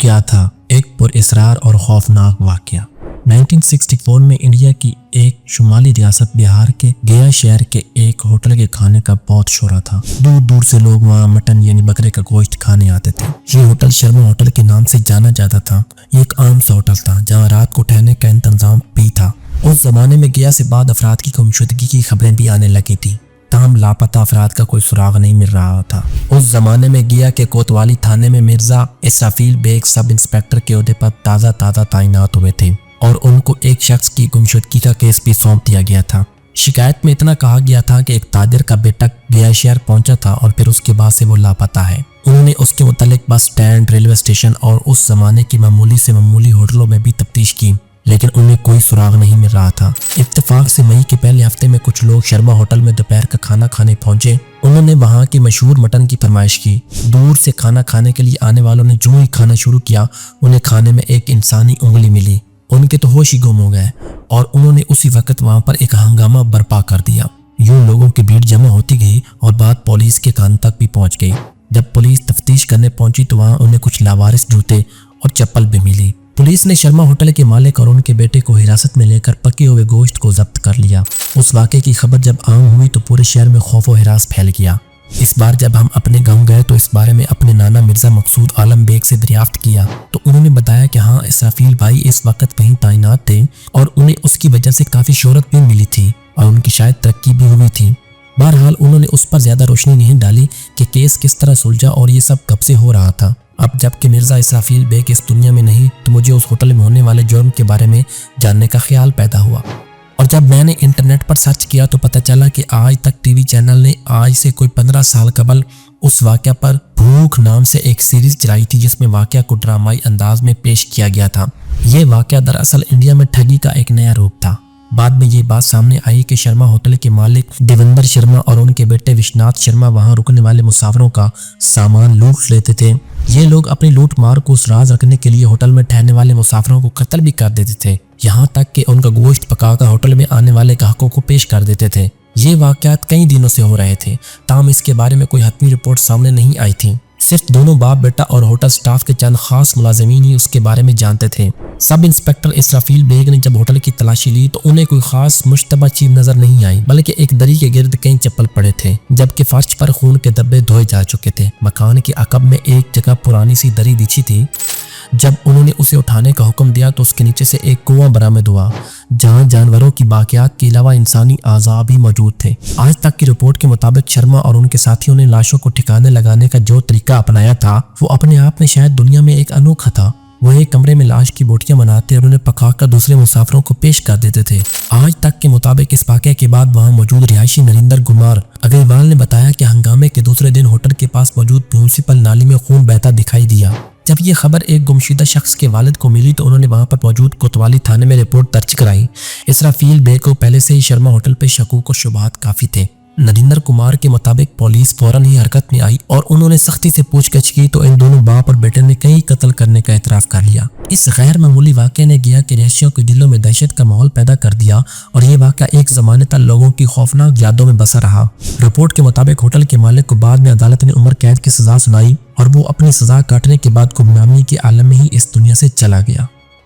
کیا تھا؟ ایک پراسرار اور خوفناک واقعہ۔ 1964 میں انڈیا کی ایک شمالی ریاست بہار کے گیا شہر کے ایک ہوٹل کے کھانے کا بہت شہرا تھا۔ دور دور سے لوگ وہاں مٹن یعنی بکرے کا گوشت کھانے آتے تھے۔ یہ ہوٹل شرما ہوٹل کے نام سے جانا جاتا تھا۔ یہ ایک عام سا ہوٹل تھا جہاں رات کو ٹھہرنے کا انتظام بھی تھا۔ اس زمانے میں گیا سے بعد افراد کی گمشدگی کی خبریں بھی آنے لگی تھی، تاہم لاپتہ افراد کا کوئی سراغ نہیں مل رہا تھا۔ اس زمانے میں گیا کے کوتوالی تھانے میں مرزا اسرافیل بیگ سب انسپیکٹر کے عہدے پر تازہ تعینات ہوئے تھے اور ان کو ایک شخص کی گمشدگی کا کیس بھی سونپ دیا گیا تھا۔ شکایت میں اتنا کہا گیا تھا کہ ایک تاجر کا بیٹا گیا شہر پہنچا تھا اور پھر اس کے بعد سے وہ لاپتہ ہے۔ انہوں نے اس کے متعلق بس سٹینڈ، ریلوے اسٹیشن اور اس زمانے کی معمولی سے معمولی ہوٹلوں میں بھی تفتیش کی، لیکن انہیں کوئی سراغ نہیں مل رہا تھا۔ اتفاق سے مئی کے پہلے ہفتے میں کچھ لوگ شرما ہوٹل میں دوپہر کا کھانا کھانے پہنچے۔ انہوں نے وہاں کی مشہور مٹن کی فرمائش کی۔ دور سے کھانا کھانے کے لیے آنے والوں نے جو ہی کھانا شروع کیا، انہیں کھانے میں ایک انسانی انگلی ملی۔ ان کے تو ہوش ہی گم ہو گئے اور انہوں نے اسی وقت وہاں پر ایک ہنگامہ برپا کر دیا۔ یوں لوگوں کی بھیڑ جمع ہوتی گئی اور بات پولیس کے کان تک بھی پہنچ گئی۔ جب پولیس تفتیش کرنے پہنچی تو وہاں انہیں کچھ لاوارث جوتے اور چپل بھی ملی۔ پولیس نے شرما ہوٹل کے مالک اور ان کے بیٹے کو حراست میں لے کر پکے ہوئے گوشت کو ضبط کر لیا۔ اس واقعے کی خبر جب عام ہوئی تو پورے شہر میں خوف و ہراس پھیل گیا۔ اس بار جب ہم اپنے گاؤں گئے تو اس بارے میں اپنے نانا مرزا مقصود عالم بیگ سے دریافت کیا تو انہوں نے بتایا کہ ہاں، اسرافیل بھائی اس وقت وہیں تعینات تھے اور انہیں اس کی وجہ سے کافی شہرت بھی ملی تھی اور ان کی شاید ترقی بھی ہوئی تھی۔ بہرحال انہوں نے اس پر زیادہ روشنی نہیں ڈالی کہ کیس کس طرح سلجھا اور یہ سب کب سے ہو رہا تھا۔ اب جب کہ مرزا اسرافیل بیگ اس دنیا میں نہیں تو مجھے اس ہوٹل میں ہونے والے جرم کے بارے میں جاننے کا خیال پیدا ہوا، اور جب میں نے انٹرنیٹ پر سرچ کیا تو پتہ چلا کہ آج تک ٹی وی چینل نے آج سے کوئی 15 سال قبل اس واقعہ پر بھوک نام سے ایک سیریز چلائی تھی جس میں واقعہ کو ڈرامائی انداز میں پیش کیا گیا تھا۔ یہ واقعہ دراصل انڈیا میں ٹھگی کا ایک نیا روپ تھا۔ بعد میں یہ بات سامنے آئی کہ شرما ہوٹل کے مالک دیوندر شرما اور ان کے بیٹے وشناتھ شرما وہاں رکنے والے مسافروں کا سامان لوٹ لیتے تھے۔ یہ لوگ اپنی لوٹ مار کو راز رکھنے کے لیے ہوٹل میں ٹھہرنے والے مسافروں کو قتل بھی کر دیتے تھے، یہاں تک کہ ان کا گوشت پکا کر ہوٹل میں آنے والے گاہکوں کو پیش کر دیتے تھے۔ یہ واقعات کئی دنوں سے ہو رہے تھے، تاہم اس کے بارے میں کوئی حتمی رپورٹ سامنے نہیں آئی تھی۔ صرف دونوں باپ بیٹا اور ہوٹل سٹاف کے چند خاص ملازمین ہی اس کے بارے میں جانتے تھے۔ سب انسپیکٹر اسرافیل بیگ نے جب ہوٹل کی تلاشی لی تو انہیں کوئی خاص مشتبہ چیز نظر نہیں آئی، بلکہ ایک دری کے گرد کئی چپل پڑے تھے جبکہ فرش پر خون کے دھبے دھوئے جا چکے تھے۔ مکان کے عقب میں ایک جگہ پرانی سی دری بچھی تھی۔ جب انہوں نے اسے اٹھانے کا حکم دیا تو اس کے نیچے سے ایک کنواں برآمد ہوا جہاں جانوروں کی باقیات کے علاوہ انسانی اعضاء بھی موجود تھے۔ آج تک کی رپورٹ کے مطابق شرما اور ان کے ساتھیوں نے لاشوں کو ٹھکانے لگانے کا جو طریقہ اپنایا تھا وہ اپنے آپ میں شاید دنیا میں ایک انوکھا تھا۔ وہ ایک کمرے میں لاش کی بوٹیاں بناتے اور انہیں پکا کر دوسرے مسافروں کو پیش کر دیتے تھے۔ آج تک کے مطابق اس واقعے کے بعد وہاں موجود رہائشی نریندر کمار اگروال نے بتایا کہ ہنگامے کے دوسرے دن ہوٹل کے پاس موجود میونسپل نالی میں خون بہتا دکھائی دیا۔ جب یہ خبر ایک گمشدہ شخص کے والد کو ملی تو انہوں نے وہاں پر موجود کوتوالی تھانے میں رپورٹ درج کرائی۔ اسرافیل بیگ کو پہلے سے ہی شرما ہوٹل پہ شکوک و شبہات کافی تھے۔ نریندر کمار کے مطابق پولیس فوراً ہی حرکت میں آئی اور انہوں نے سختی سے پوچھ گچھ کی تو ان دونوں باپ اور بیٹے نے کئی قتل کرنے کا اعتراف کر لیا۔ اس غیر معمولی واقعے نے گیا کہ رہائشیوں کے دلوں میں دہشت کا ماحول پیدا کر دیا اور یہ واقعہ ایک زمانے تک لوگوں کی خوفناک یادوں میں بسا رہا۔ رپورٹ کے مطابق ہوٹل کے مالک کو بعد میں عدالت نے عمر قید کی سزا سنائی اور وہ اپنی سزا کاٹنے کے بعد گمنامی کے عالم میں ہی اس دنیا سے چلا گیا۔